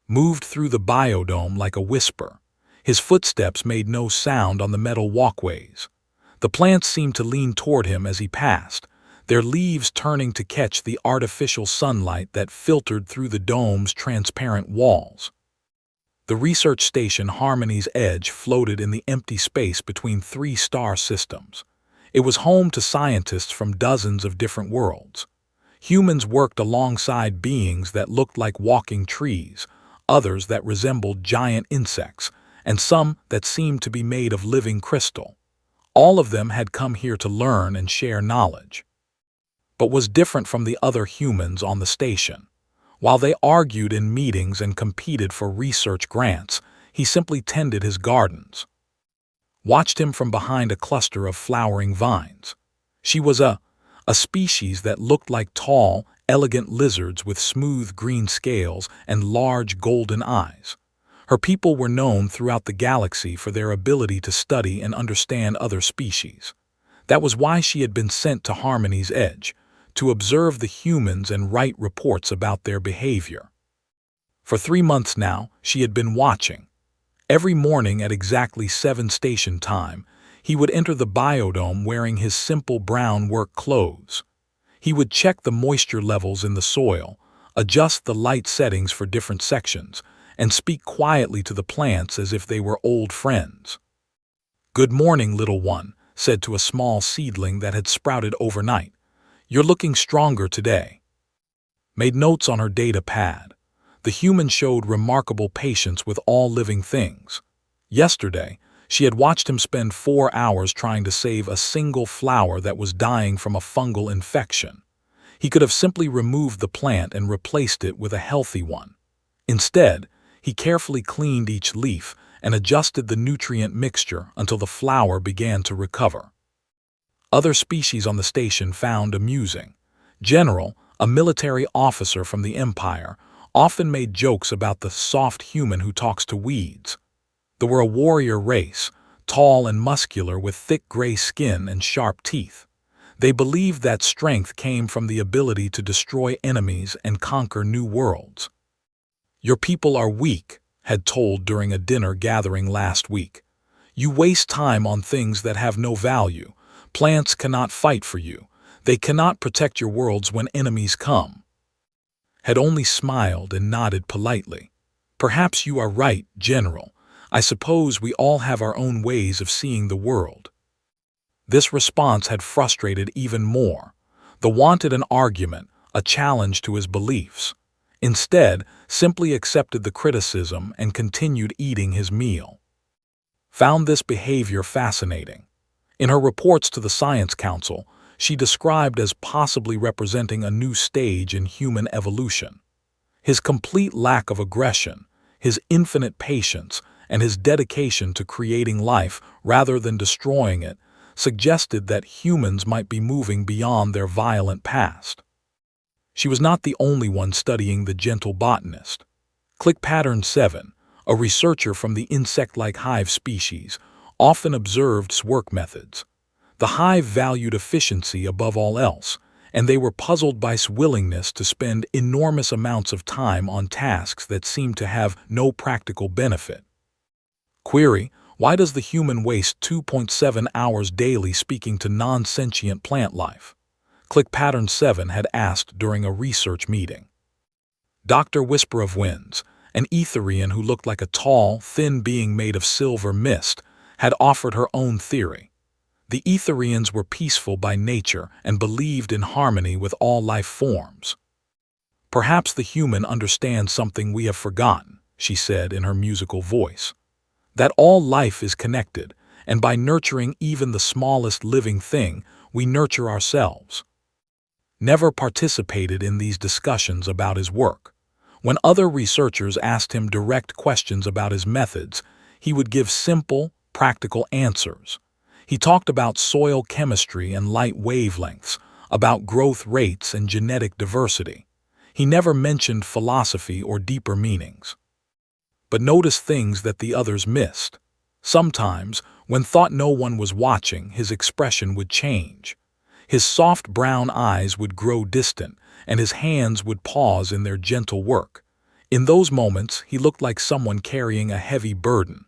moved through the biodome like a whisper. His footsteps made no sound on the metal walkways. The plants seemed to lean toward him as he passed, their leaves turning to catch the artificial sunlight that filtered through the dome's transparent walls. The research station Harmony's Edge floated in the empty space between three star systems. It was home to scientists from dozens of different worlds. Humans worked alongside beings that looked like walking trees, others that resembled giant insects, and some that seemed to be made of living crystal. All of them had come here to learn and share knowledge. But was different from the other humans on the station. While they argued in meetings and competed for research grants, he simply tended his gardens. Watched him from behind a cluster of flowering vines. She was a species that looked like tall, elegant lizards with smooth green scales and large golden eyes. Her people were known throughout the galaxy for their ability to study and understand other species. That was why she had been sent to Harmony's Edge, to observe the humans and write reports about their behavior. For 3 months now, she had been watching. Every morning at exactly 7 station time, he would enter the biodome wearing his simple brown work clothes. He would check the moisture levels in the soil, adjust the light settings for different sections, and speak quietly to the plants as if they were old friends. "Good morning, little one," said to a small seedling that had sprouted overnight. "You're looking stronger today." Made notes on her data pad. The human showed remarkable patience with all living things. Yesterday, she had watched him spend 4 hours trying to save a single flower that was dying from a fungal infection. He could have simply removed the plant and replaced it with a healthy one. Instead, he carefully cleaned each leaf and adjusted the nutrient mixture until the flower began to recover. Other species on the station found amusing. General, a military officer from the Empire, often made jokes about the soft human who talks to weeds. They were a warrior race, tall and muscular with thick gray skin and sharp teeth. They believed that strength came from the ability to destroy enemies and conquer new worlds. "Your people are weak," had told during a dinner gathering last week. "You waste time on things that have no value. Plants cannot fight for you. They cannot protect your worlds when enemies come." Had only smiled and nodded politely. "Perhaps you are right, General. I suppose we all have our own ways of seeing the world." This response had frustrated even more. The wanted an argument, a challenge to his beliefs. Instead, simply accepted the criticism and continued eating his meal. Found this behavior fascinating. In her reports to the Science Council, she described as possibly representing a new stage in human evolution. His complete lack of aggression, his infinite patience, and his dedication to creating life rather than destroying it suggested that humans might be moving beyond their violent past. She was not the only one studying the gentle botanist. Click Pattern 7, a researcher from the insect-like hive species, often observed his work methods. The hive valued efficiency above all else, and they were puzzled by his willingness to spend enormous amounts of time on tasks that seemed to have no practical benefit. Query: why does the human waste 2.7 hours daily speaking to non-sentient plant life? Click Pattern 7 had asked during a research meeting. Dr. Whisper of Winds, an Etherian who looked like a tall, thin being made of silver mist, had offered her own theory. The Etherians were peaceful by nature and believed in harmony with all life forms. "Perhaps the human understands something we have forgotten," she said in her musical voice. "That all life is connected, and by nurturing even the smallest living thing, we nurture ourselves." Never participated in these discussions about his work. When other researchers asked him direct questions about his methods, he would give simple, practical answers. He talked about soil chemistry and light wavelengths, about growth rates and genetic diversity. He never mentioned philosophy or deeper meanings. But noticed things that the others missed. Sometimes, when thought no one was watching, his expression would change. His soft brown eyes would grow distant, and his hands would pause in their gentle work. In those moments, he looked like someone carrying a heavy burden.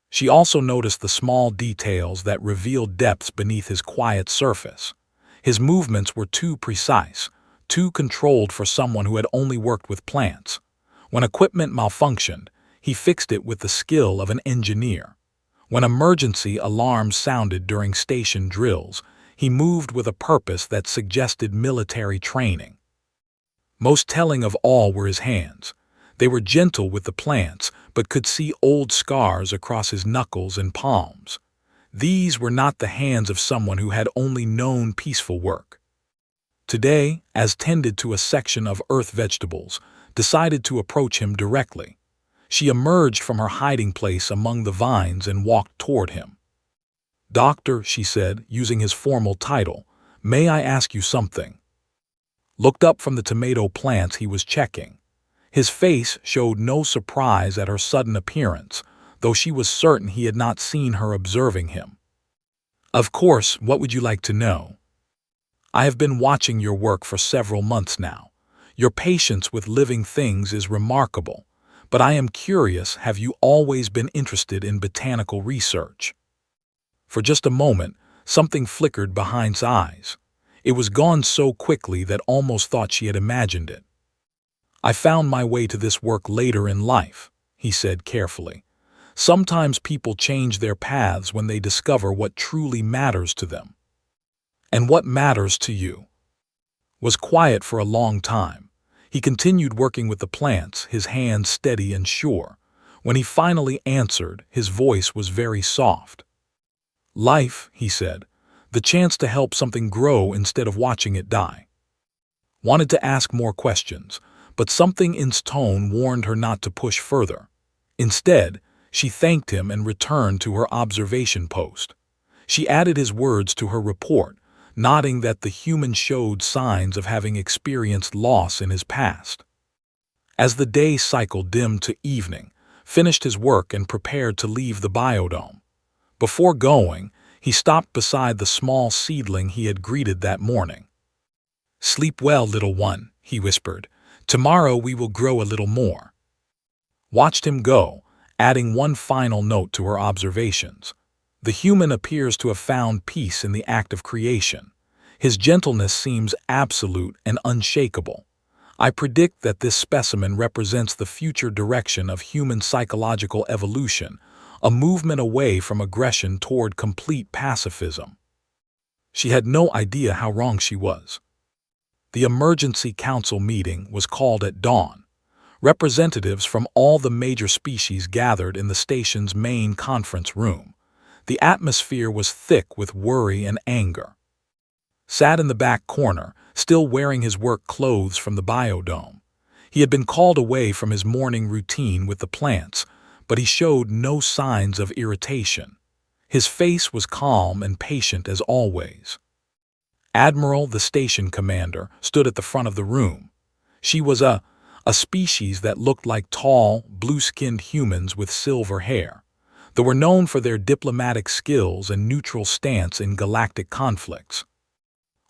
She also noticed the small details that revealed depths beneath his quiet surface. His movements were too precise, too controlled for someone who had only worked with plants. When equipment malfunctioned, he fixed it with the skill of an engineer. When emergency alarms sounded during station drills, he moved with a purpose that suggested military training. Most telling of all were his hands. They were gentle with the plants, but could see old scars across his knuckles and palms. These were not the hands of someone who had only known peaceful work. Today, as tended to a section of earth vegetables, decided to approach him directly. She emerged from her hiding place among the vines and walked toward him. "Doctor," she said, using his formal title, "may I ask you something?" Looked up from the tomato plants he was checking. His face showed no surprise at her sudden appearance, though she was certain he had not seen her observing him. "Of course, what would you like to know?" "I have been watching your work for several months now. Your patience with living things is remarkable, but I am curious, have you always been interested in botanical research?" For just a moment, something flickered behind his eyes. It was gone so quickly that almost thought she had imagined it. "I found my way to this work later in life," he said carefully. "Sometimes people change their paths when they discover what truly matters to them." "And what matters to you?" Was quiet for a long time. He continued working with the plants, his hands steady and sure. When he finally answered, his voice was very soft. "Life," he said, "the chance to help something grow instead of watching it die." Wanted to ask more questions, but something in his tone warned her not to push further. Instead, she thanked him and returned to her observation post. She added his words to her report, noting that the human showed signs of having experienced loss in his past. As the day cycled dimmed to evening, finished his work and prepared to leave the biodome. Before going, he stopped beside the small seedling he had greeted that morning. "Sleep well, little one," he whispered. "Tomorrow we will grow a little more." Watched him go, adding one final note to her observations. The human appears to have found peace in the act of creation. His gentleness seems absolute and unshakable. I predict that this specimen represents the future direction of human psychological evolution, a movement away from aggression toward complete pacifism. She had no idea how wrong she was. The emergency council meeting was called at dawn. Representatives from all the major species gathered in the station's main conference room. The atmosphere was thick with worry and anger. Sat in the back corner, still wearing his work clothes from the biodome. He had been called away from his morning routine with the plants, but he showed no signs of irritation. His face was calm and patient as always. Admiral, the station commander, stood at the front of the room. She was a species that looked like tall, blue-skinned humans with silver hair. They were known for their diplomatic skills and neutral stance in galactic conflicts.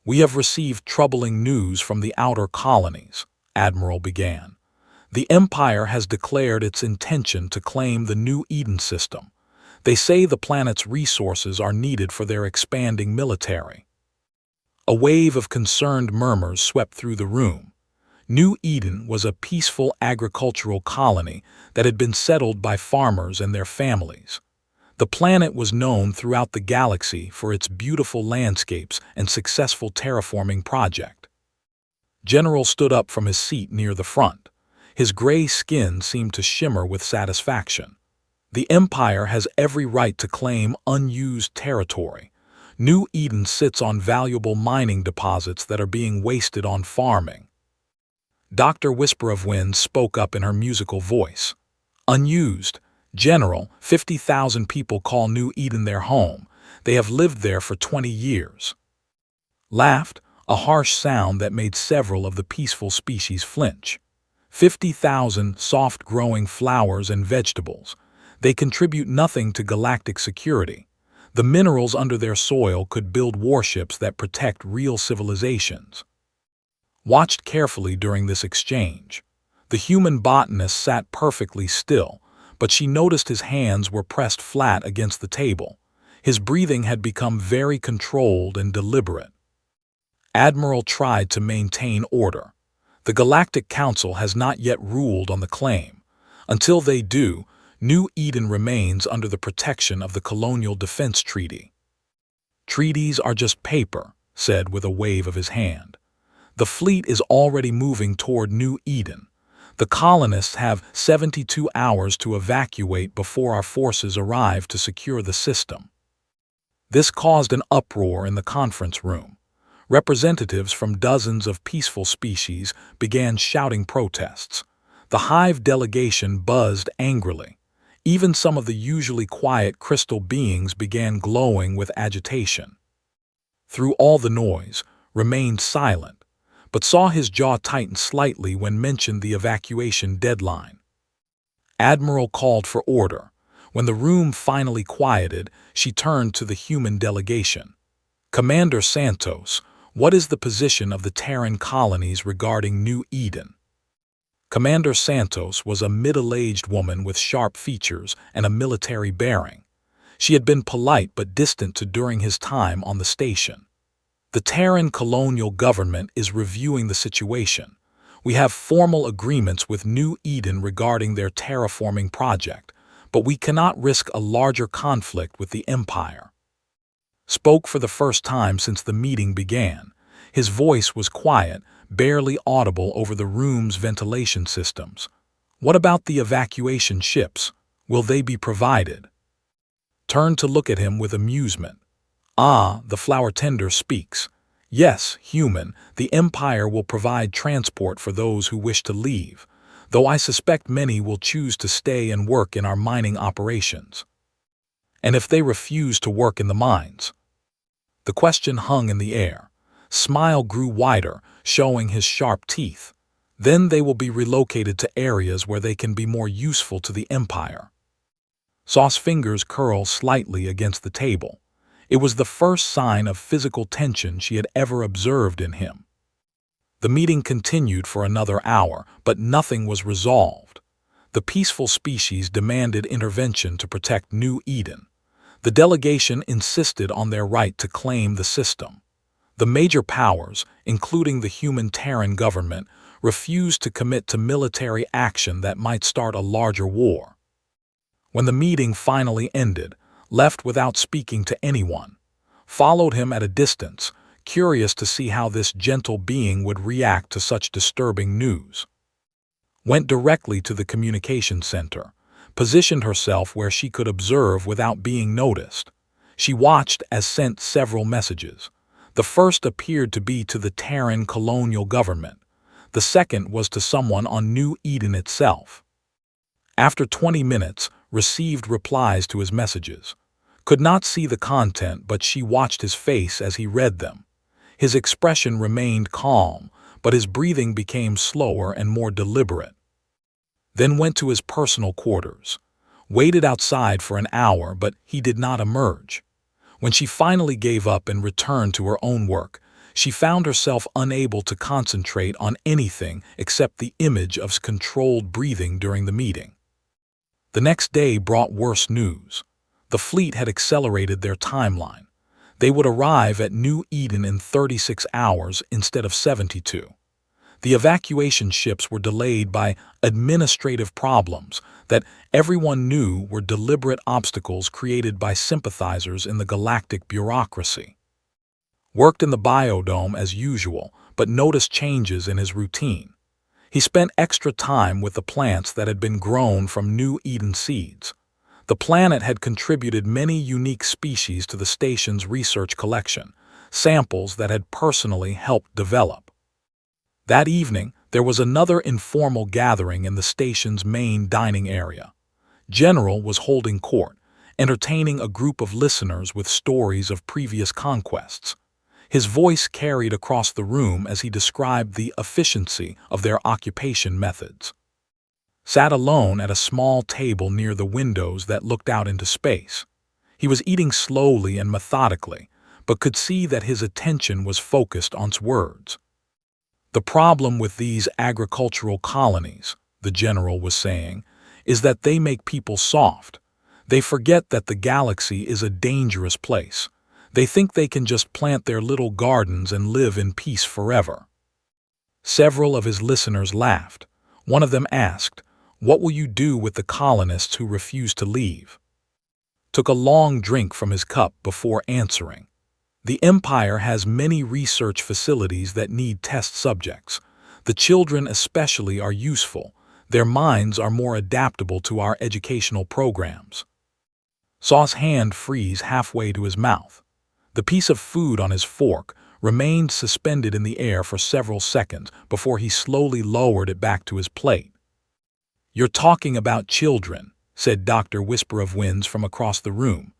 "We have received troubling news from the outer colonies," Admiral began. "The Empire has declared its intention to claim the New Eden system. They say the planet's resources are needed for their expanding military." A wave of concerned murmurs swept through the room. New Eden was a peaceful agricultural colony that had been settled by farmers and their families. The planet was known throughout the galaxy for its beautiful landscapes and successful terraforming project. General stood up from his seat near the front. His gray skin seemed to shimmer with satisfaction. "The Empire has every right to claim unused territory. New Eden sits on valuable mining deposits that are being wasted on farming." Dr. Whisper of Wind spoke up in her musical voice. "Unused. General, 50,000 people call New Eden their home. They have lived there for 20 years. Laughed, a harsh sound that made several of the peaceful species flinch. 50,000 soft-growing flowers and vegetables. They contribute nothing to galactic security. The minerals under their soil could build warships that protect real civilizations. Watched carefully during this exchange. The human botanist sat perfectly still, but she noticed his hands were pressed flat against the table. His breathing had become very controlled and deliberate. Admiral tried to maintain order. The Galactic Council has not yet ruled on the claim. Until they do, New Eden remains under the protection of the Colonial Defense Treaty. Treaties are just paper, said with a wave of his hand. The fleet is already moving toward New Eden. The colonists have 72 hours to evacuate before our forces arrive to secure the system. This caused an uproar in the conference room. Representatives from dozens of peaceful species began shouting protests. The hive delegation buzzed angrily. Even some of the usually quiet crystal beings began glowing with agitation. Through all the noise, remained silent, but saw his jaw tighten slightly when mentioned the evacuation deadline. Admiral called for order. When the room finally quieted, she turned to the human delegation. Commander Santos, what is the position of the Terran colonies regarding New Eden? Commander Santos was a middle-aged woman with sharp features and a military bearing. She had been polite but distant during his time on the station. The Terran colonial government is reviewing the situation. We have formal agreements with New Eden regarding their terraforming project, but we cannot risk a larger conflict with the Empire. Spoke for the first time since the meeting began. His voice was quiet, barely audible over the room's ventilation systems. What about the evacuation ships? Will they be provided? Turned to look at him with amusement. Ah, the flower tender speaks. Yes, human, the Empire will provide transport for those who wish to leave, though I suspect many will choose to stay and work in our mining operations. And if they refuse to work in the mines? The question hung in the air. Smile grew wider, showing his sharp teeth. Then they will be relocated to areas where they can be more useful to the Empire. Saw's fingers curled slightly against the table. It was the first sign of physical tension she had ever observed in him. The meeting continued for another hour, but nothing was resolved. The peaceful species demanded intervention to protect New Eden. The delegation insisted on their right to claim the system. The major powers, including the human Terran government, refused to commit to military action that might start a larger war. When the meeting finally ended, left without speaking to anyone, followed him at a distance, curious to see how this gentle being would react to such disturbing news. Went directly to the communication center, positioned herself where she could observe without being noticed. She watched as sent several messages. The first appeared to be to the Terran colonial government. The second was to someone on New Eden itself. After 20 minutes, received replies to his messages. Could not see the content, but she watched his face as he read them. His expression remained calm, but his breathing became slower and more deliberate. Then went to his personal quarters. Waited outside for an hour, but he did not emerge. When she finally gave up and returned to her own work, she found herself unable to concentrate on anything except the image of controlled breathing during the meeting. The next day brought worse news. The fleet had accelerated their timeline. They would arrive at New Eden in 36 hours instead of 72. The evacuation ships were delayed by administrative problems that everyone knew were deliberate obstacles created by sympathizers in the galactic bureaucracy. Worked in the biodome as usual, but noticed changes in his routine. He spent extra time with the plants that had been grown from New Eden seeds. The planet had contributed many unique species to the station's research collection, samples that had personally helped develop. That evening, there was another informal gathering in the station's main dining area. General was holding court, entertaining a group of listeners with stories of previous conquests. His voice carried across the room as he described the efficiency of their occupation methods. Sat alone at a small table near the windows that looked out into space. He was eating slowly and methodically, but could see that his attention was focused on words. The problem with these agricultural colonies, the general was saying, is that they make people soft. They forget that the galaxy is a dangerous place. They think they can just plant their little gardens and live in peace forever. Several of his listeners laughed. One of them asked, "What will you do with the colonists who refuse to leave?" Took a long drink from his cup before answering. The Empire has many research facilities that need test subjects. The children especially are useful. Their minds are more adaptable to our educational programs. Saw's hand freeze halfway to his mouth. The piece of food on his fork remained suspended in the air for several seconds before he slowly lowered it back to his plate. "You're talking about children," said Dr. Whisper of Winds from across the room.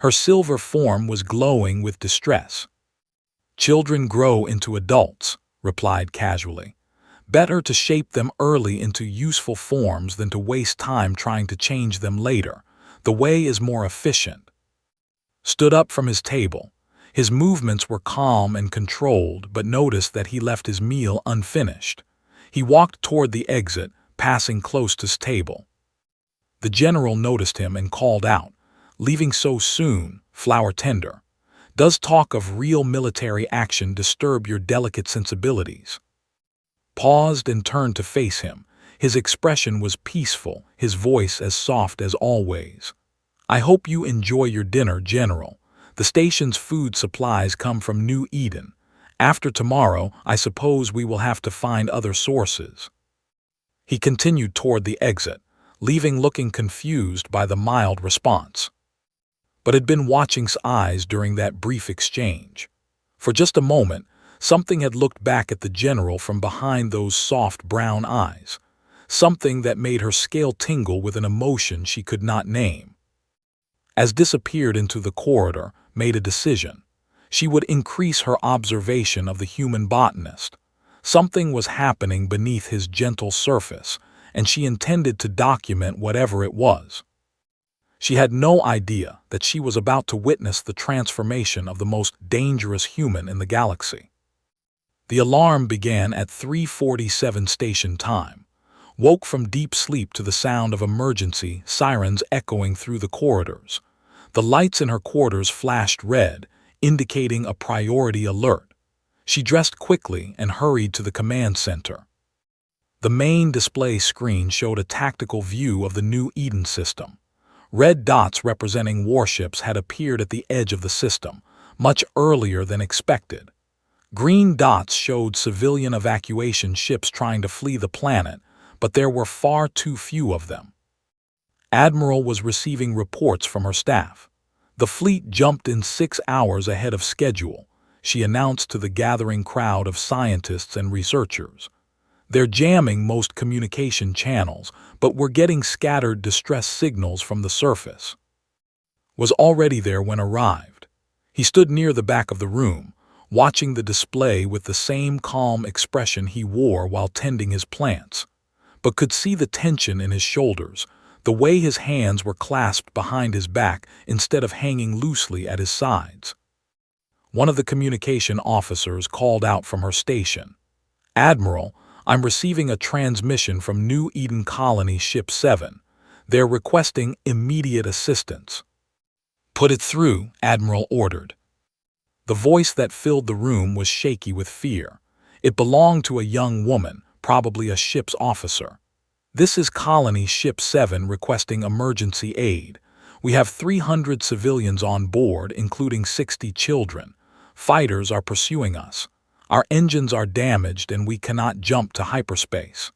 Her silver form was glowing with distress. "Children grow into adults," replied casually. "Better to shape them early into useful forms than to waste time trying to change them later. The way is more efficient." Stood up from his table. His movements were calm and controlled, but noticed that he left his meal unfinished. He walked toward the exit, passing close to his table. The general noticed him and called out, "Leaving so soon, flower tender. Does talk of real military action disturb your delicate sensibilities?" Paused and turned to face him. His expression was peaceful, his voice as soft as always. "I hope you enjoy your dinner, General. The station's food supplies come from New Eden. After tomorrow, I suppose we will have to find other sources." He continued toward the exit, leaving looking confused by the mild response. But had been watching his eyes during that brief exchange. For just a moment, something had looked back at the general from behind those soft brown eyes, something that made her scale tingle with an emotion she could not name. As disappeared into the corridor, made a decision. She would increase her observation of the human botanist. Something was happening beneath his gentle surface, and she intended to document whatever it was. She had no idea that she was about to witness the transformation of the most dangerous human in the galaxy. The alarm began at 3:47 station time. Woke from deep sleep to the sound of emergency sirens echoing through the corridors. The lights in her quarters flashed red, indicating a priority alert. She dressed quickly and hurried to the command center. The main display screen showed a tactical view of the New Eden system. Red dots representing warships had appeared at the edge of the system, much earlier than expected. Green dots showed civilian evacuation ships trying to flee the planet, but there were far too few of them. Admiral was receiving reports from her staff. "The fleet jumped in 6 hours ahead of schedule," she announced to the gathering crowd of scientists and researchers. "They're jamming most communication channels, but we're getting scattered distress signals from the surface." Was already there when arrived. He stood near the back of the room, watching the display with the same calm expression he wore while tending his plants, but could see the tension in his shoulders, the way his hands were clasped behind his back instead of hanging loosely at his sides. One of the communication officers called out from her station, "Admiral, I'm receiving a transmission from New Eden Colony Ship 7. They're requesting immediate assistance." "Put it through," Admiral ordered. The voice that filled the room was shaky with fear. It belonged to a young woman, probably a ship's officer. "This is Colony Ship 7 requesting emergency aid. We have 300 civilians on board, including 60 children. Fighters are pursuing us. Our engines are damaged and we cannot jump to hyperspace."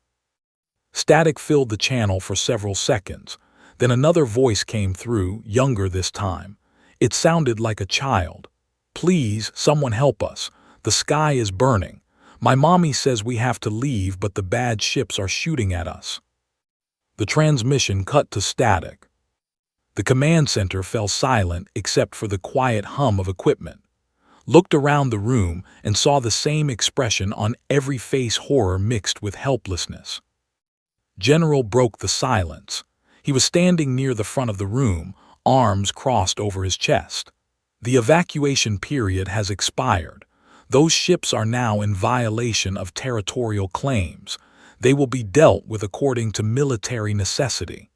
Static filled the channel for several seconds. Then another voice came through, younger this time. It sounded like a child. "Please, someone help us. The sky is burning. My mommy says we have to leave, but the bad ships are shooting at us." The transmission cut to static. The command center fell silent except for the quiet hum of equipment. Looked around the room and saw the same expression on every face, horror mixed with helplessness. General broke the silence. He was standing near the front of the room, arms crossed over his chest. "The evacuation period has expired. Those ships are now in violation of territorial claims. They will be dealt with according to military necessity.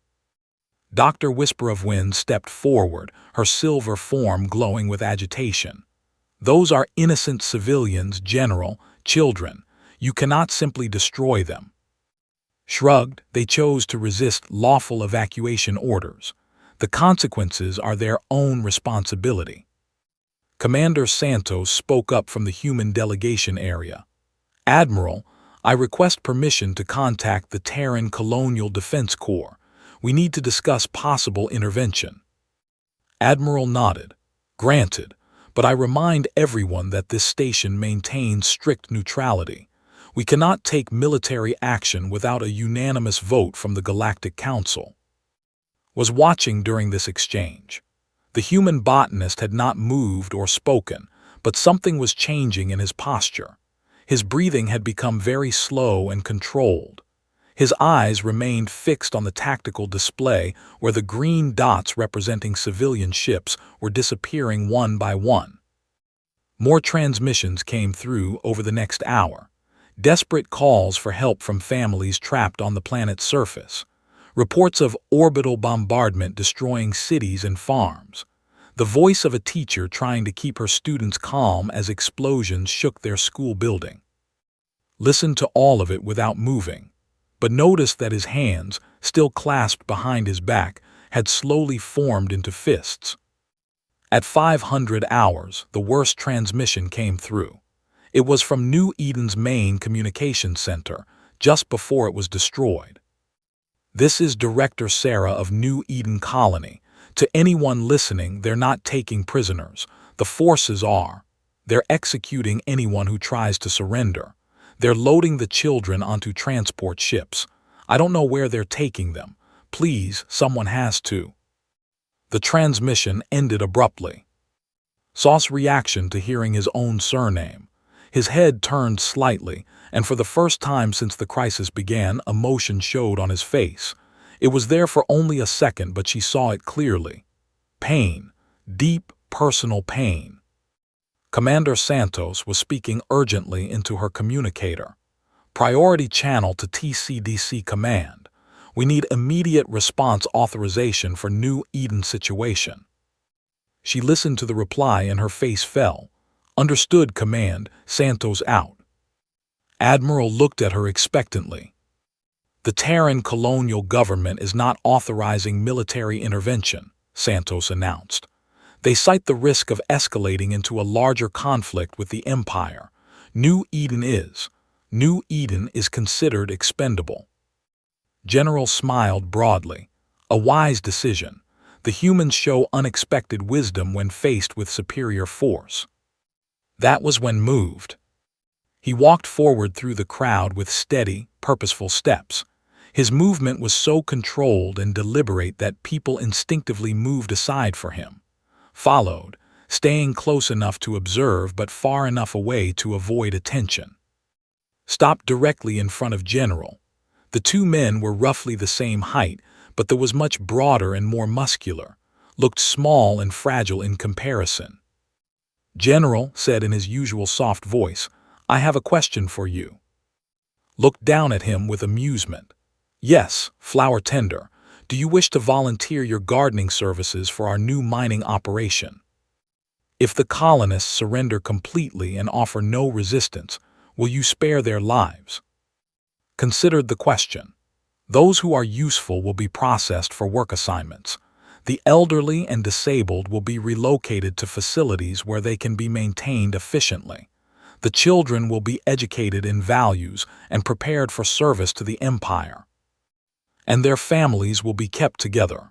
Dr. Whisper of Wind stepped forward, her silver form glowing with agitation. Those are innocent civilians, General, children. You cannot simply destroy them. Shrugged, they chose to resist lawful evacuation orders. The consequences are their own responsibility. Commander Santos spoke up from the human delegation area. Admiral, I request permission to contact the Terran Colonial Defense Corps. We need to discuss possible intervention. Admiral nodded. Granted, but I remind everyone that this station maintains strict neutrality. We cannot take military action without a unanimous vote from the Galactic Council. Was watching during this exchange. The human botanist had not moved or spoken, but something was changing in his posture. His breathing had become very slow and controlled. His eyes remained fixed on the tactical display where the green dots representing civilian ships were disappearing one by one. More transmissions came through over the next hour. Desperate calls for help from families trapped on the planet's surface. Reports of orbital bombardment destroying cities and farms. The voice of a teacher trying to keep her students calm as explosions shook their school building. Listened to all of it without moving, but noticed that his hands, still clasped behind his back, had slowly formed into fists. At 500 hours, the worst transmission came through. It was from New Eden's main communications center, just before it was destroyed. This is Director Sarah of New Eden Colony. To anyone listening, they're not taking prisoners. The forces are. They're executing anyone who tries to surrender. They're loading the children onto transport ships. I don't know where they're taking them. Please, someone has to. The transmission ended abruptly. Saw's reaction to hearing his own surname. His head turned slightly, and for the first time since the crisis began, emotion showed on his face. It was there for only a second, but she saw it clearly. Pain. Deep, personal pain. Commander Santos was speaking urgently into her communicator. Priority channel to TCDC command. We need immediate response authorization for New Eden situation. She listened to the reply and her face fell. Understood, command. Santos out. Admiral looked at her expectantly. The Terran colonial government is not authorizing military intervention, Santos announced. They cite the risk of escalating into a larger conflict with the Empire. New Eden is considered expendable. General smiled broadly. A wise decision. The humans show unexpected wisdom when faced with superior force. That was when moved. He walked forward through the crowd with steady, purposeful steps. His movement was so controlled and deliberate that people instinctively moved aside for him. Followed, staying close enough to observe but far enough away to avoid attention. Stopped directly in front of General. The two men were roughly the same height, but there was much broader and more muscular, looked small and fragile in comparison. General said in his usual soft voice, I have a question for you. Looked down at him with amusement. Yes, flower tender. Do you wish to volunteer your gardening services for our new mining operation? If the colonists surrender completely and offer no resistance, will you spare their lives? Considered the question. Those who are useful will be processed for work assignments. The elderly and disabled will be relocated to facilities where they can be maintained efficiently. The children will be educated in values and prepared for service to the Empire. And their families will be kept together.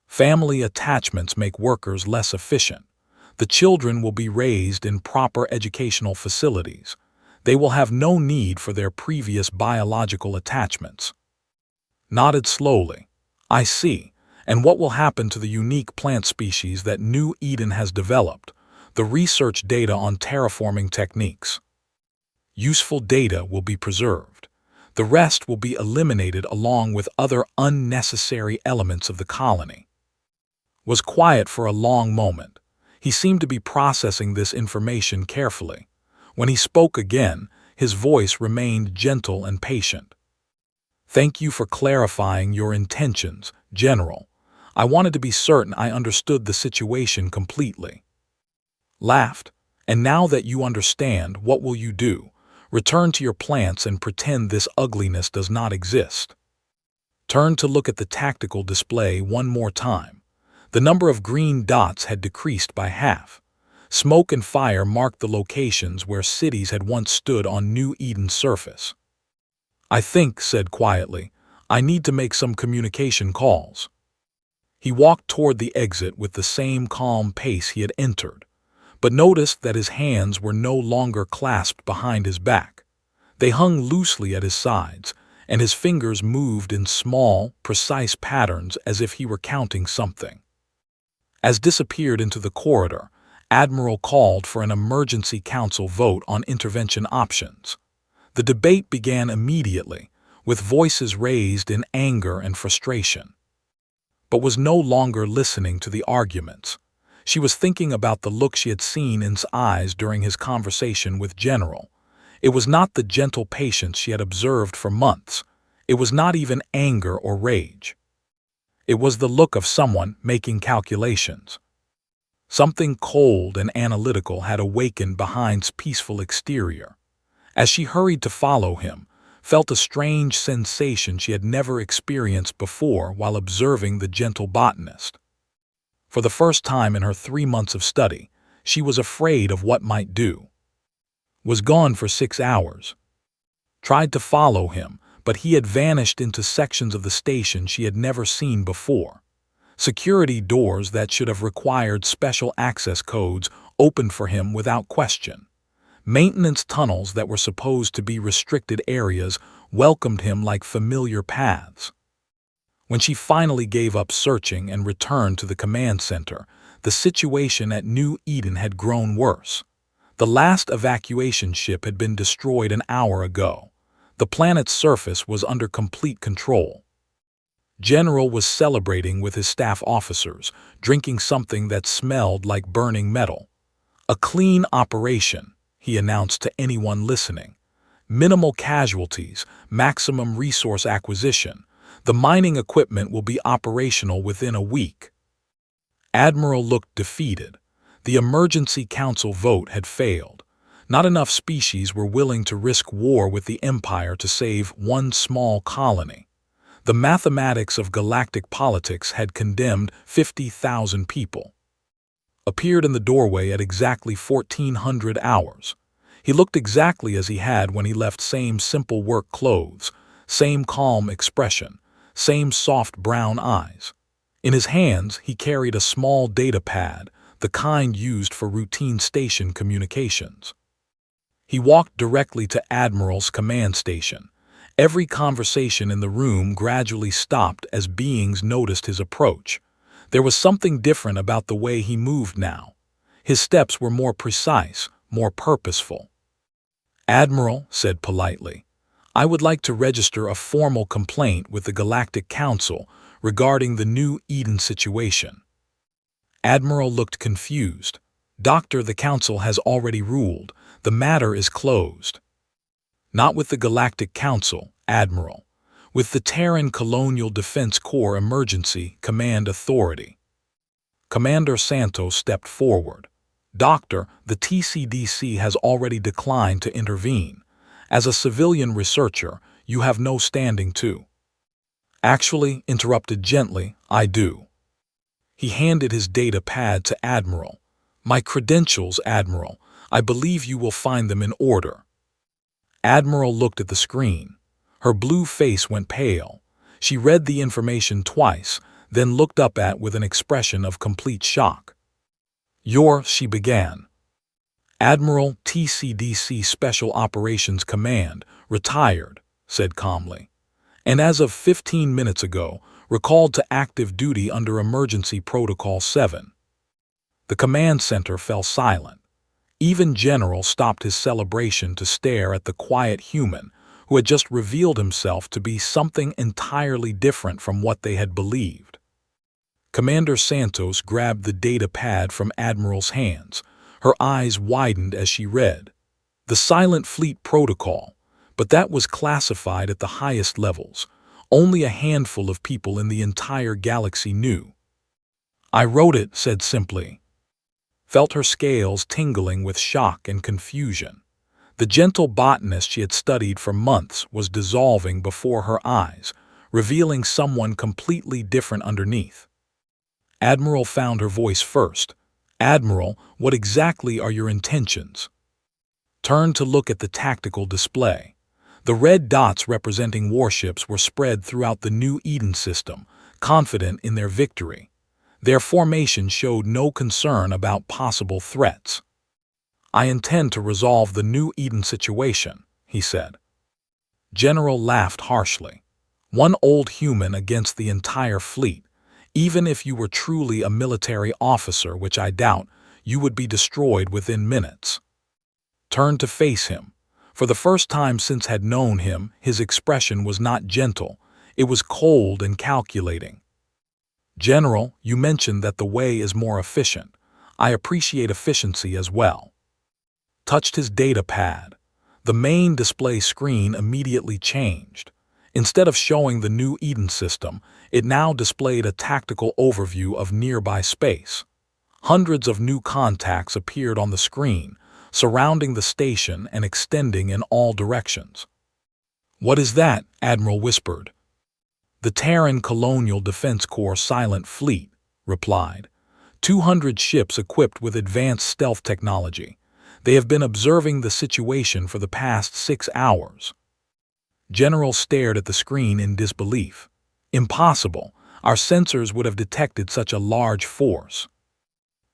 Family attachments make workers less efficient. The children will be raised in proper educational facilities. They will have no need for their previous biological attachments. Nodded slowly. I see. And what will happen to the unique plant species that New Eden has developed? The research data on terraforming techniques. Useful data will be preserved. The rest will be eliminated along with other unnecessary elements of the colony. Was quiet for a long moment. He seemed to be processing this information carefully. When he spoke again, his voice remained gentle and patient. "Thank you for clarifying your intentions, General. I wanted to be certain I understood the situation completely." Laughed. "And now that you understand, what will you do? Return to your plants and pretend this ugliness does not exist." Turned to look at the tactical display one more time. The number of green dots had decreased by half. Smoke and fire marked the locations where cities had once stood on New Eden's surface. "I think," said quietly, "I need to make some communication calls." He walked toward the exit with the same calm pace he had entered, but noticed that his hands were no longer clasped behind his back. They hung loosely at his sides, and his fingers moved in small, precise patterns as if he were counting something. As disappeared into the corridor, Admiral called for an emergency council vote on intervention options. The debate began immediately, with voices raised in anger and frustration. But was no longer listening to the arguments. She was thinking about the look she had seen in his eyes during his conversation with General. It was not the gentle patience she had observed for months. It was not even anger or rage. It was the look of someone making calculations. Something cold and analytical had awakened behind his peaceful exterior. As she hurried to follow him, felt a strange sensation she had never experienced before while observing the gentle botanist. For the first time in her 3 months of study, she was afraid of what might do. Was gone for 6 hours. Tried to follow him, but he had vanished into sections of the station she had never seen before. Security doors that should have required special access codes opened for him without question. Maintenance tunnels that were supposed to be restricted areas welcomed him like familiar paths. When she finally gave up searching and returned to the command center, the situation at New Eden had grown worse. The last evacuation ship had been destroyed an hour ago. The planet's surface was under complete control. General was celebrating with his staff officers, drinking something that smelled like burning metal. "A clean operation," he announced to anyone listening. "Minimal casualties, maximum resource acquisition. The mining equipment will be operational within a week." Admiral looked defeated. The emergency council vote had failed. Not enough species were willing to risk war with the Empire to save one small colony. The mathematics of galactic politics had condemned 50,000 people. Appeared in the doorway at exactly 1400 hours. He looked exactly as he had when he left, same simple work clothes, same calm expression, same soft brown eyes. In his hands, he carried a small data pad, the kind used for routine station communications. He walked directly to Admiral's command station. Every conversation in the room gradually stopped as beings noticed his approach. There was something different about the way he moved now. His steps were more precise, more purposeful. "Admiral," said politely, "I would like to register a formal complaint with the Galactic Council regarding the New Eden situation." Admiral looked confused. "Doctor, the Council has already ruled. The matter is closed." "Not with the Galactic Council, Admiral. With the Terran Colonial Defense Corps Emergency Command Authority." Commander Santos stepped forward. "Doctor, the TCDC has already declined to intervene. As a civilian researcher, you have no standing to." "Actually," interrupted gently, "I do." He handed his data pad to Admiral. "My credentials, Admiral. I believe you will find them in order." Admiral looked at the screen. Her blue face went pale. She read the information twice, then looked up with an expression of complete shock. She began. "Admiral, TCDC Special Operations Command, retired," said calmly. "And as of 15 minutes ago, recalled to active duty under Emergency Protocol 7. The command center fell silent. Even General stopped his celebration to stare at the quiet human who had just revealed himself to be something entirely different from what they had believed. Commander Santos grabbed the data pad from Admiral's hands. Her eyes widened as she read. The Silent Fleet Protocol, but that was classified at the highest levels. Only a handful of people in the entire galaxy knew. I wrote it, said simply. Felt her scales tingling with shock and confusion. The gentle botanist she had studied for months was dissolving before her eyes, revealing someone completely different underneath. Admiral found her voice first. Admiral, what exactly are your intentions? Turned to look at the tactical display. The red dots representing warships were spread throughout the New Eden system, confident in their victory. Their formation showed no concern about possible threats. I intend to resolve the New Eden situation, he said. General laughed harshly. One old human against the entire fleet. Even if you were truly a military officer, which I doubt, you would be destroyed within minutes. Turned to face him. For the first time since had known him, his expression was not gentle. It was cold and calculating. General, you mentioned that the way is more efficient. I appreciate efficiency as well. Touched his data pad. The main display screen immediately changed. Instead of showing the New Eden system, it now displayed a tactical overview of nearby space. Hundreds of new contacts appeared on the screen, surrounding the station and extending in all directions. What is that? Admiral whispered. The Terran Colonial Defense Corps Silent Fleet replied. 200 ships equipped with advanced stealth technology. They have been observing the situation for the past 6 hours. General stared at the screen in disbelief. Impossible. Our sensors would have detected such a large force.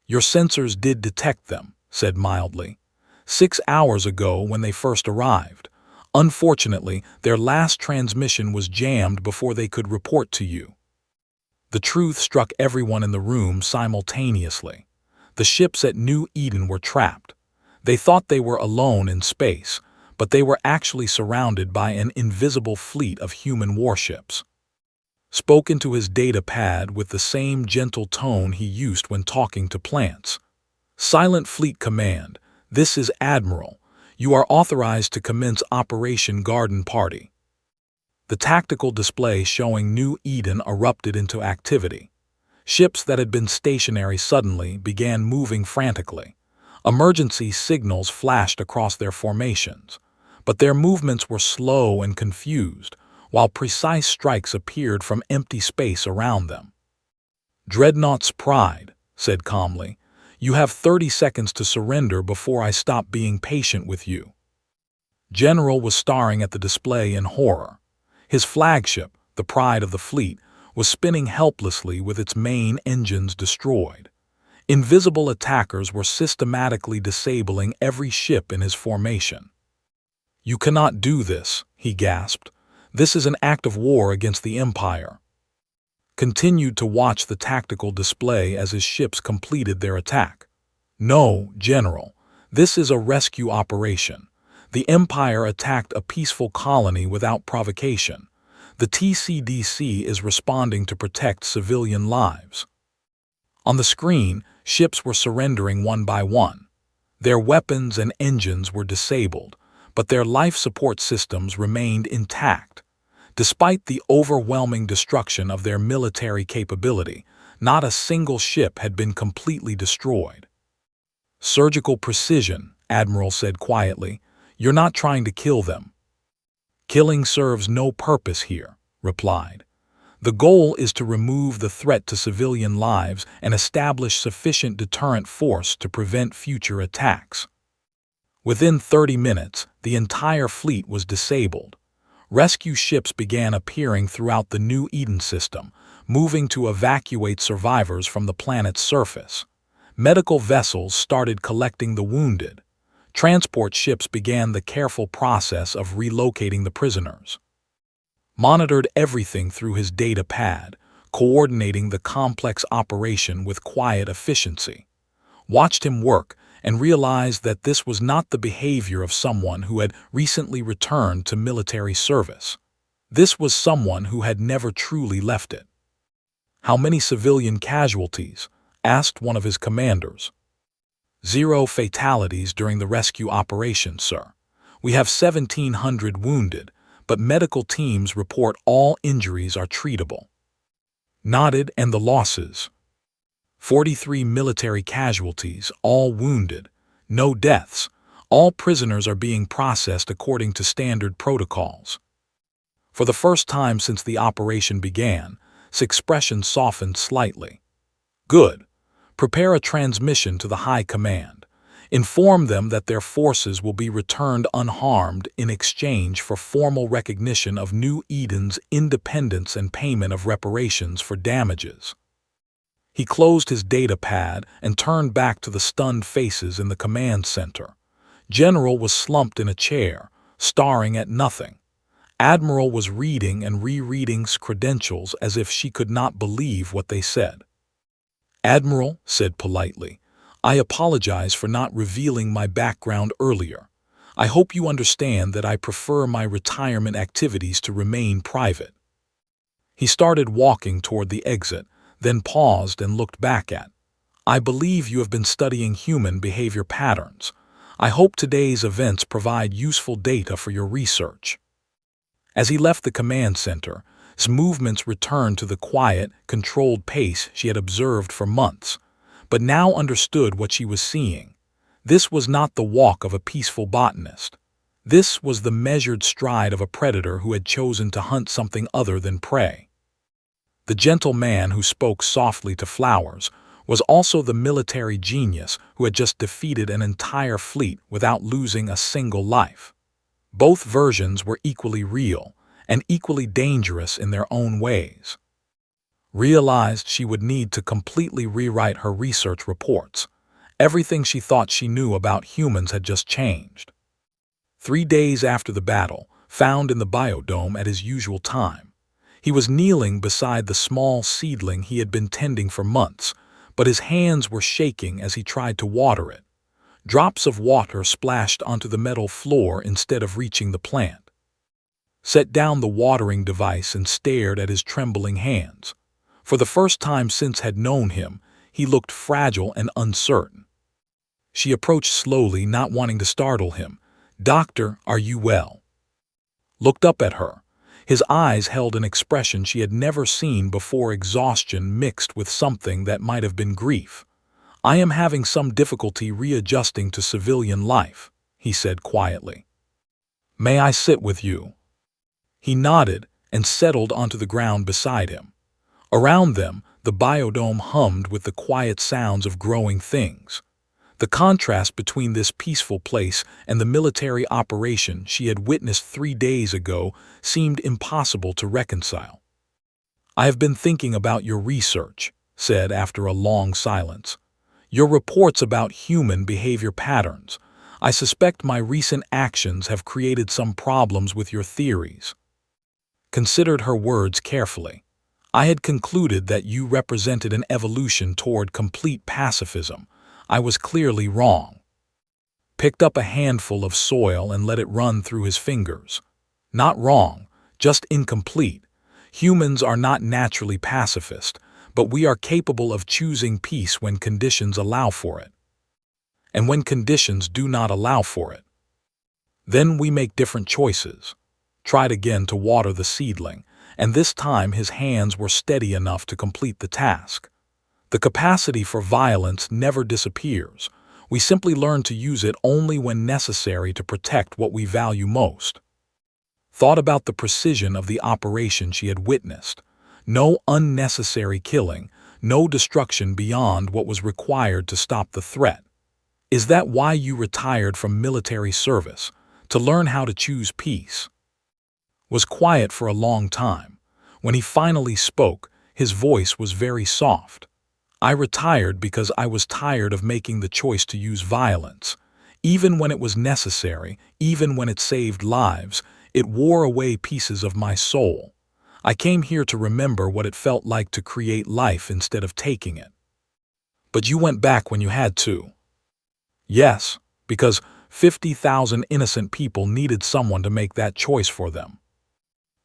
Your sensors did detect them, said mildly. 6 hours ago when they first arrived. Unfortunately, their last transmission was jammed before they could report to you. The truth struck everyone in the room simultaneously. The ships at New Eden were trapped. They thought they were alone in space, but they were actually surrounded by an invisible fleet of human warships. Spoke into his data pad with the same gentle tone he used when talking to plants. Silent Fleet Command, this is Admiral. You are authorized to commence Operation Garden Party. The tactical display showing New Eden erupted into activity. Ships that had been stationary suddenly began moving frantically. Emergency signals flashed across their formations, but their movements were slow and confused, while precise strikes appeared from empty space around them. Dreadnought's Pride said calmly, you have 30 seconds to surrender before I stop being patient with you. General was staring at the display in horror. His flagship, the pride of the fleet, was spinning helplessly with its main engines destroyed. Invisible attackers were systematically disabling every ship in his formation. You cannot do this, he gasped. This is an act of war against the Empire. Continued to watch the tactical display as his ships completed their attack. No, General, this is a rescue operation. The Empire attacked a peaceful colony without provocation. The TCDC is responding to protect civilian lives. On the screen, ships were surrendering one by one. Their weapons and engines were disabled, but their life support systems remained intact. Despite the overwhelming destruction of their military capability, not a single ship had been completely destroyed. Surgical precision, Admiral said quietly. You're not trying to kill them. Killing serves no purpose here, replied. The goal is to remove the threat to civilian lives and establish sufficient deterrent force to prevent future attacks. Within 30 minutes, the entire fleet was disabled. Rescue ships began appearing throughout the New Eden system, moving to evacuate survivors from the planet's surface. Medical vessels started collecting the wounded. Transport ships began the careful process of relocating the prisoners. Monitored everything through his data pad, coordinating the complex operation with quiet efficiency. Watched him work and realized that this was not the behavior of someone who had recently returned to military service. This was someone who had never truly left it. How many civilian casualties? Asked one of his commanders. 0 fatalities during the rescue operation, sir. We have 1,700 wounded, but medical teams report all injuries are treatable. Nodded. And the losses? 43 military casualties, all wounded. No deaths. All prisoners are being processed according to standard protocols. For the first time since the operation began, his expression softened slightly. Good. Prepare a transmission to the High Command. Inform them that their forces will be returned unharmed in exchange for formal recognition of New Eden's independence and payment of reparations for damages. He closed his data pad and turned back to the stunned faces in the command center. General was slumped in a chair, staring at nothing. Admiral was reading and rereading his credentials as if she could not believe what they said. Admiral said politely, I apologize for not revealing my background earlier. I hope you understand that I prefer my retirement activities to remain private. He started walking toward the exit, then paused and looked back at. I believe you have been studying human behavior patterns. I hope today's events provide useful data for your research. As he left the command center, his movements returned to the quiet, controlled pace she had observed for months, but now understood what she was seeing. This was not the walk of a peaceful botanist. This was the measured stride of a predator who had chosen to hunt something other than prey. The gentle man who spoke softly to flowers was also the military genius who had just defeated an entire fleet without losing a single life. Both versions were equally real and equally dangerous in their own ways. Realized she would need to completely rewrite her research reports. Everything she thought she knew about humans had just changed. 3 days after the battle, found in the biodome at his usual time. He was kneeling beside the small seedling he had been tending for months, but his hands were shaking as he tried to water it. Drops of water splashed onto the metal floor instead of reaching the plant. Set down the watering device and stared at his trembling hands. For the first time since had known him, he looked fragile and uncertain. She approached slowly, not wanting to startle him. Doctor, are you well? Looked up at her. His eyes held an expression she had never seen before, exhaustion mixed with something that might have been grief. I am having some difficulty readjusting to civilian life, he said quietly. May I sit with you? He nodded and settled onto the ground beside him. Around them, the biodome hummed with the quiet sounds of growing things. The contrast between this peaceful place and the military operation she had witnessed 3 days ago seemed impossible to reconcile. I have been thinking about your research, said after a long silence. Your reports about human behavior patterns. I suspect my recent actions have created some problems with your theories. Considered her words carefully. I had concluded that you represented an evolution toward complete pacifism. I was clearly wrong. Picked up a handful of soil and let it run through his fingers. Not wrong, just incomplete. Humans are not naturally pacifist, but we are capable of choosing peace when conditions allow for it. And when conditions do not allow for it, then we make different choices. Tried again to water the seedling, and this time his hands were steady enough to complete the task. The capacity for violence never disappears. We simply learn to use it only when necessary to protect what we value most. Thought about the precision of the operation she had witnessed. No unnecessary killing, no destruction beyond what was required to stop the threat. Is that why you retired from military service? To learn how to choose peace? Was quiet for a long time. When he finally spoke, his voice was very soft. I retired because I was tired of making the choice to use violence. Even when it was necessary, even when it saved lives, it wore away pieces of my soul. I came here to remember what it felt like to create life instead of taking it. But you went back when you had to. Yes, because 50,000 innocent people needed someone to make that choice for them.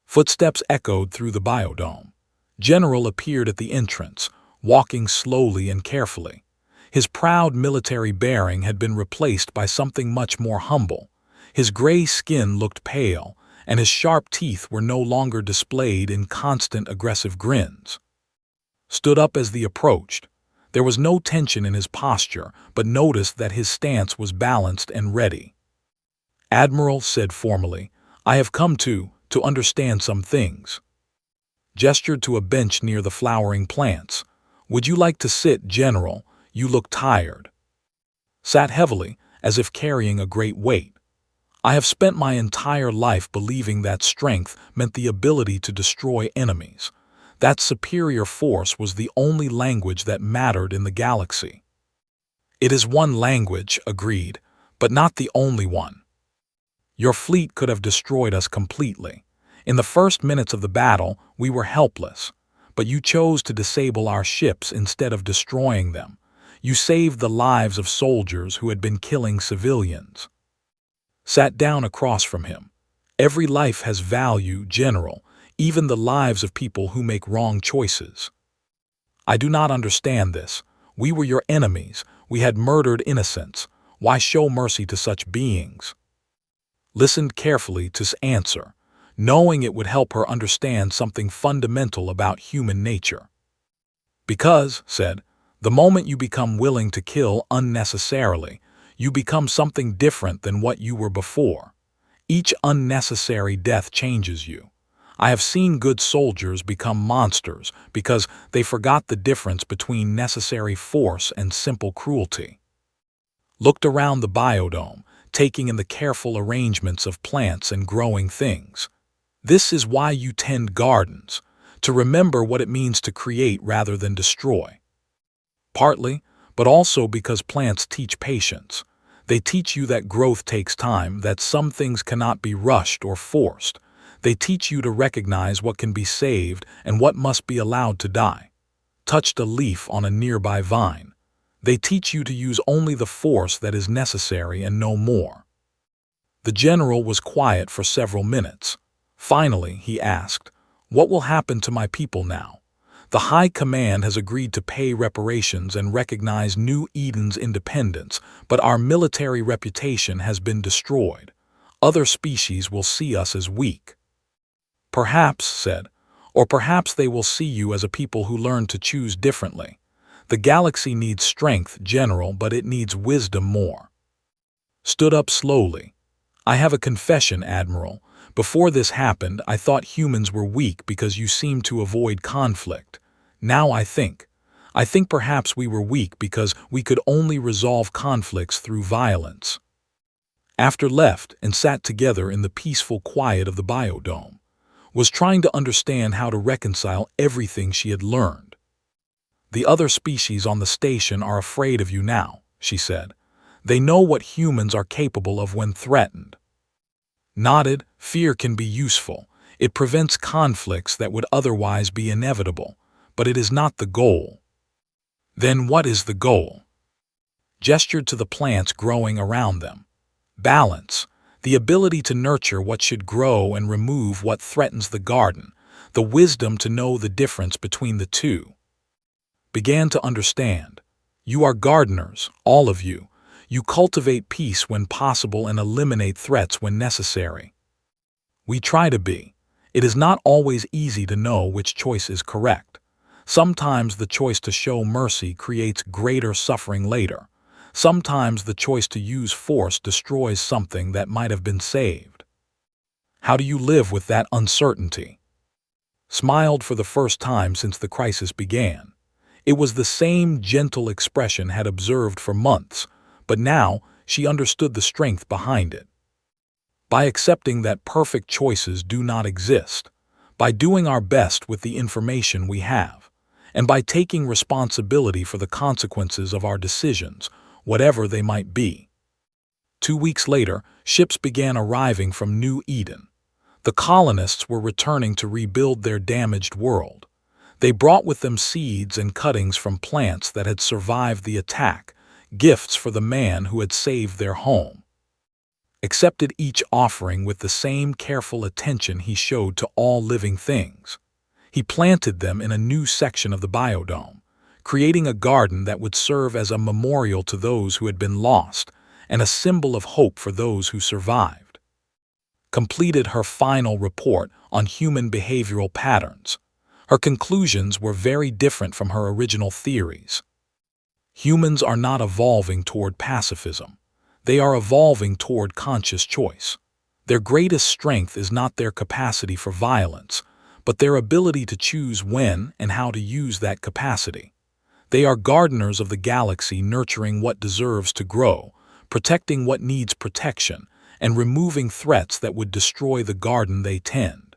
Footsteps echoed through the biodome. General appeared at the entrance, walking slowly and carefully. His proud military bearing had been replaced by something much more humble. His gray skin looked pale, and his sharp teeth were no longer displayed in constant aggressive grins. Stood up as they approached. There was no tension in his posture, but noticed that his stance was balanced and ready. "Admiral," said formally, "I have come to understand some things." Gestured to a bench near the flowering plants. "Would you like to sit, General? You look tired." Sat heavily, as if carrying a great weight. "I have spent my entire life believing that strength meant the ability to destroy enemies. That superior force was the only language that mattered in the galaxy." "It is one language," agreed, "but not the only one. Your fleet could have destroyed us completely. In the first minutes of the battle, we were helpless, but you chose to disable our ships instead of destroying them. You saved the lives of soldiers who had been killing civilians." Sat down across from him. "Every life has value, General, even the lives of people who make wrong choices." "I do not understand this. We were your enemies. We had murdered innocents. Why show mercy to such beings?" Listened carefully to his answer, knowing it would help her understand something fundamental about human nature. "Because," said, "the moment you become willing to kill unnecessarily, you become something different than what you were before. Each unnecessary death changes you. I have seen good soldiers become monsters because they forgot the difference between necessary force and simple cruelty." Looked around the biodome, taking in the careful arrangements of plants and growing things. "This is why you tend gardens, to remember what it means to create rather than destroy." "Partly, but also because plants teach patience. They teach you that growth takes time, that some things cannot be rushed or forced. They teach you to recognize what can be saved and what must be allowed to die." Touched a leaf on a nearby vine. "They teach you to use only the force that is necessary and no more." The general was quiet for several minutes. Finally, he asked, "What will happen to my people now? The High Command has agreed to pay reparations and recognize New Eden's independence, but our military reputation has been destroyed. Other species will see us as weak." "Perhaps," said, "or perhaps they will see you as a people who learn to choose differently. The galaxy needs strength, General, but it needs wisdom more." Stood up slowly. "I have a confession, Admiral. Before this happened, I thought humans were weak because you seemed to avoid conflict. Now I think perhaps we were weak because we could only resolve conflicts through violence." After left and sat together in the peaceful quiet of the biodome, was trying to understand how to reconcile everything she had learned. "The other species on the station are afraid of you now," she said. "They know what humans are capable of when threatened." Nodded. "Fear can be useful. It prevents conflicts that would otherwise be inevitable, but it is not the goal." "Then what is the goal?" Gestured to the plants growing around them. "Balance. The ability to nurture what should grow and remove what threatens the garden. The wisdom to know the difference between the two." Began to understand. "You are gardeners, all of you. You cultivate peace when possible and eliminate threats when necessary." "We try to be. It is not always easy to know which choice is correct. Sometimes the choice to show mercy creates greater suffering later. Sometimes the choice to use force destroys something that might have been saved." "How do you live with that uncertainty?" Smiled for the first time since the crisis began. It was the same gentle expression had observed for months, but now she understood the strength behind it. "By accepting that perfect choices do not exist, by doing our best with the information we have, and by taking responsibility for the consequences of our decisions, whatever they might be." 2 weeks later, ships began arriving from New Eden. The colonists were returning to rebuild their damaged world. They brought with them seeds and cuttings from plants that had survived the attack, gifts for the man who had saved their home. Accepted each offering with the same careful attention he showed to all living things. He planted them in a new section of the biodome, creating a garden that would serve as a memorial to those who had been lost and a symbol of hope for those who survived. Completed her final report on human behavioral patterns. Her conclusions were very different from her original theories. Humans are not evolving toward pacifism. They are evolving toward conscious choice. Their greatest strength is not their capacity for violence, but their ability to choose when and how to use that capacity. They are gardeners of the galaxy, nurturing what deserves to grow, protecting what needs protection, and removing threats that would destroy the garden they tend.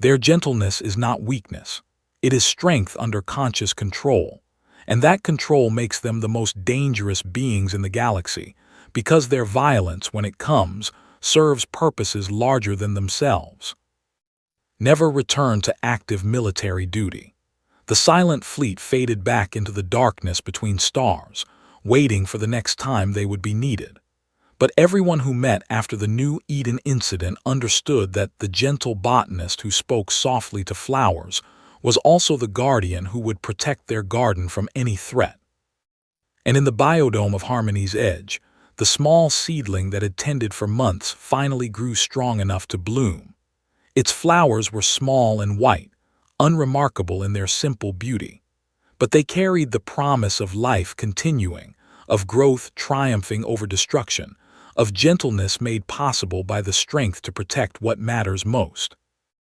Their gentleness is not weakness. It is strength under conscious control, and that control makes them the most dangerous beings in the galaxy, because their violence, when it comes, serves purposes larger than themselves. Never return to active military duty. The silent fleet faded back into the darkness between stars, waiting for the next time they would be needed. But everyone who met after the New Eden incident understood that the gentle botanist who spoke softly to flowers was also the guardian who would protect their garden from any threat. And in the biodome of Harmony's Edge, the small seedling that had tended for months finally grew strong enough to bloom. Its flowers were small and white, unremarkable in their simple beauty, but they carried the promise of life continuing, of growth triumphing over destruction, of gentleness made possible by the strength to protect what matters most.